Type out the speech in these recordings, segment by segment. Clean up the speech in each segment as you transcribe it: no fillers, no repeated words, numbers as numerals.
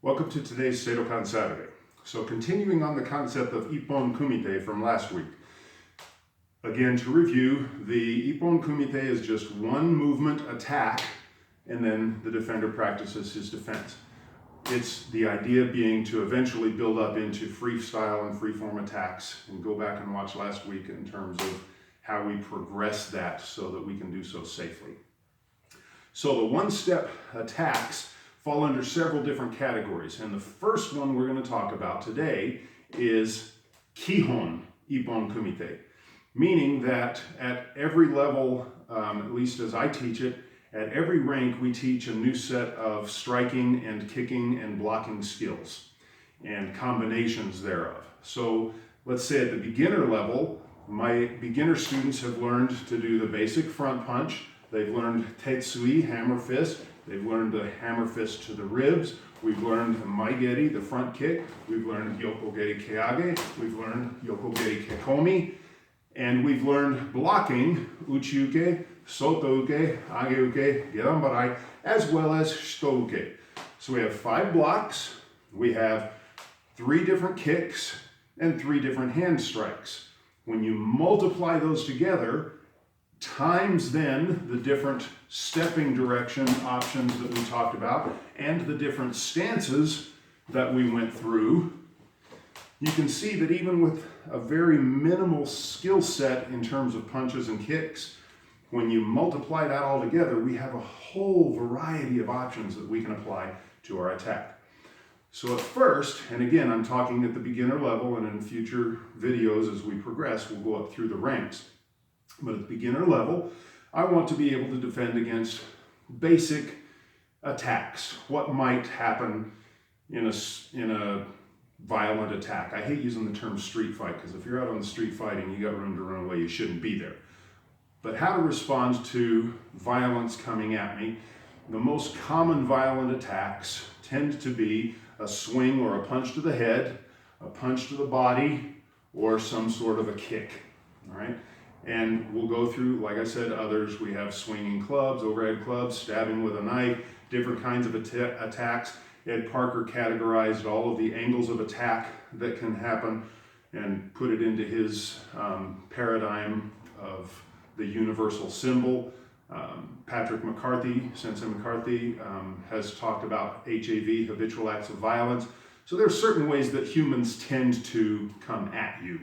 Welcome to today's Seidokan Saturday. So continuing on the concept of Ippon Kumite from last week. Again, to review, the Ippon Kumite is just one movement attack and then the defender practices his defense. It's the idea being to eventually build up into freestyle and freeform attacks, and go back and watch last week in terms of how we progress that so that we can do so safely. So the one-step attacks fall under several different categories, and the first one we're going to talk about today is Kihon Ippon Kumite, meaning that at every level, at least as I teach it, at every rank we teach a new set of striking and kicking and blocking skills and combinations thereof. So let's say at the beginner level, my beginner students have learned to do the basic front punch. They've learned tetsui, hammer fist. They've learned the hammer fist to the ribs. We've learned the maigeri, the front kick. We've learned yokogeri keage. We've learned yokogeri kekomi. And we've learned blocking, uchi-uke, soto-uke, age-uke, gedanbarai, as well as shito-uke. So we have 5 blocks. We have 3 different kicks and 3 different hand strikes. When you multiply those together, times then the different stepping direction options that we talked about and the different stances that we went through, you can see that even with a very minimal skill set in terms of punches and kicks, when you multiply that all together, we have a whole variety of options that we can apply to our attack. So at first, and again, I'm talking at the beginner level, and in future videos as we progress, we'll go up through the ranks. But at the beginner level, I want to be able to defend against basic attacks. What might happen in a violent attack? I hate using the term street fight, because if you're out on the street fighting, you got room to run away, you shouldn't be there. But how to respond to violence coming at me. The most common violent attacks tend to be a swing or a punch to the head, a punch to the body, or some sort of a kick, all right? And we'll go through, like I said, others. We have swinging clubs, overhead clubs, stabbing with a knife, different kinds of attacks. Ed Parker categorized all of the angles of attack that can happen and put it into his paradigm of the universal symbol. Patrick McCarthy, Sensei McCarthy, has talked about HAV, habitual acts of violence. So there are certain ways that humans tend to come at you.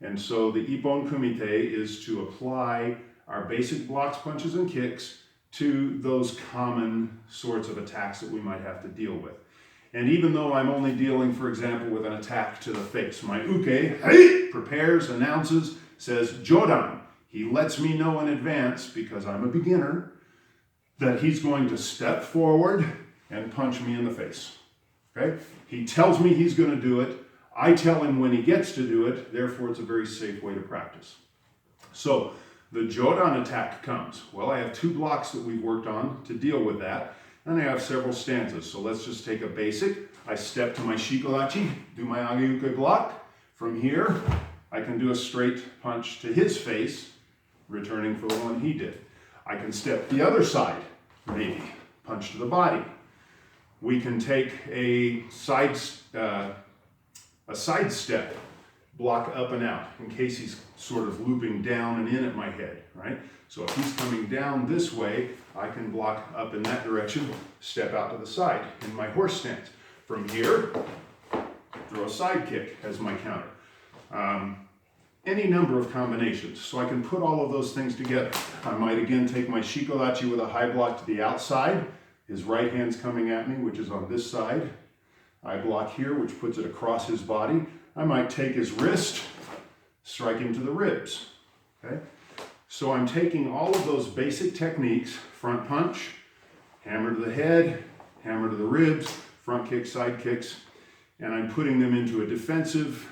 And so the Ippon Kumite is to apply our basic blocks, punches, and kicks to those common sorts of attacks that we might have to deal with. And even though I'm only dealing, for example, with an attack to the face, my uke, hey, prepares, announces, says jodan. He lets me know in advance, because I'm a beginner, that he's going to step forward and punch me in the face. Okay? He tells me he's going to do it. I tell him when he gets to do it, therefore it's a very safe way to practice. So the jodan attack comes. Well, I have 2 blocks that we've worked on to deal with that, and I have several stanzas. So let's just take a basic. I step to my shikodachi, do my age-uke block. From here, I can do a straight punch to his face, returning for the one he did. I can step the other side, maybe, punch to the body. We can take a side step, block up and out, in case he's sort of looping down and in at my head, right? So if he's coming down this way, I can block up in that direction, step out to the side in my horse stance. From here, throw a side kick as my counter. Any number of combinations. So I can put all of those things together. I might again take my shikodachi with a high block to the outside. His right hand's coming at me, which is on this side. I block here, which puts it across his body. I might take his wrist, strike him to the ribs. Okay? So I'm taking all of those basic techniques, front punch, hammer to the head, hammer to the ribs, front kicks, side kicks, and I'm putting them into a defensive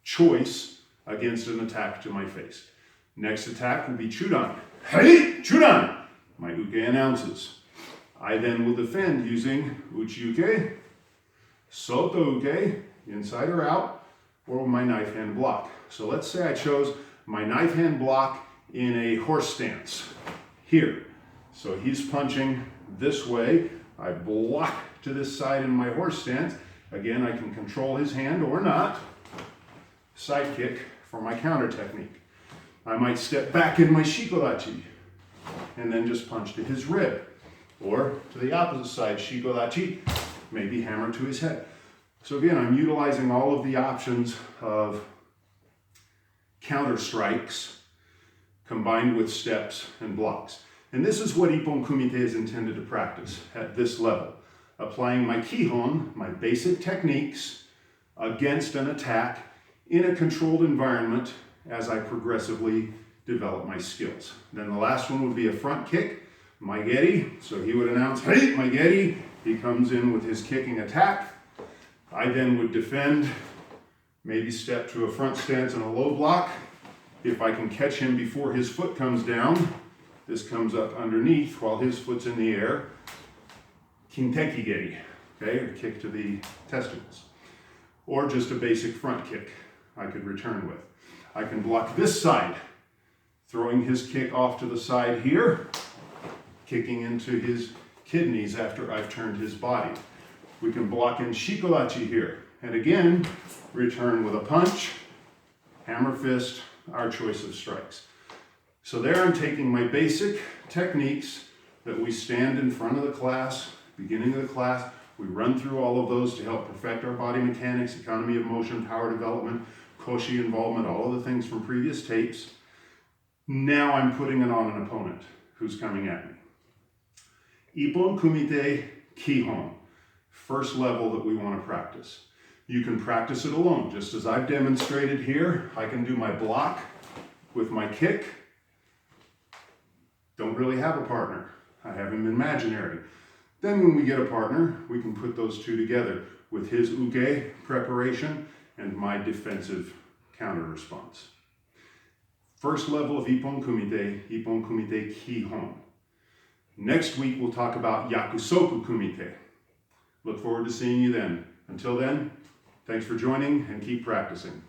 choice against an attack to my face. Next attack will be chudan. Hey, chudan! My uke announces. I then will defend using uchi-uke, soto-uke, inside or out, or my knife hand block. So let's say I chose my knife hand block in a horse stance here. So he's punching this way. I block to this side in my horse stance. Again, I can control his hand or not. Side kick for my counter technique. I might step back in my shikodachi and then just punch to his rib. Or to the opposite side, shikodachi, maybe hammer to his head. So again, I'm utilizing all of the options of counter strikes combined with steps and blocks. And this is what Ippon Kumite is intended to practice at this level. Applying my Kihon, my basic techniques, against an attack in a controlled environment as I progressively develop my skills. Then the last one would be a front kick, maigeri. So he would announce, hey, maigeri. He comes in with his kicking attack. I then would defend, maybe step to a front stance and a low block. If I can catch him before his foot comes down, this comes up underneath while his foot's in the air. Kinteki geri, okay, or kick to the testicles. Or just a basic front kick I could return with. I can block this side, throwing his kick off to the side here, kicking into his kidneys after I've turned his body. We can block in shikodachi here, and again, return with a punch, hammer fist, our choice of strikes. So there I'm taking my basic techniques that we stand in front of the class, beginning of the class. We run through all of those to help perfect our body mechanics, economy of motion, power development, koshi involvement, all of the things from previous tapes. Now I'm putting it on an opponent who's coming at me. Ippon Kumite Kihon, first level that we want to practice. You can practice it alone, just as I've demonstrated here. I can do my block with my kick. Don't really have a partner. I have him imaginary. Then when we get a partner, we can put those two together with his uke preparation and my defensive counter response. First level of Ippon Kumite Kihon. Next week, we'll talk about Yakusoku Kumite. Look forward to seeing you then. Until then, thanks for joining and keep practicing.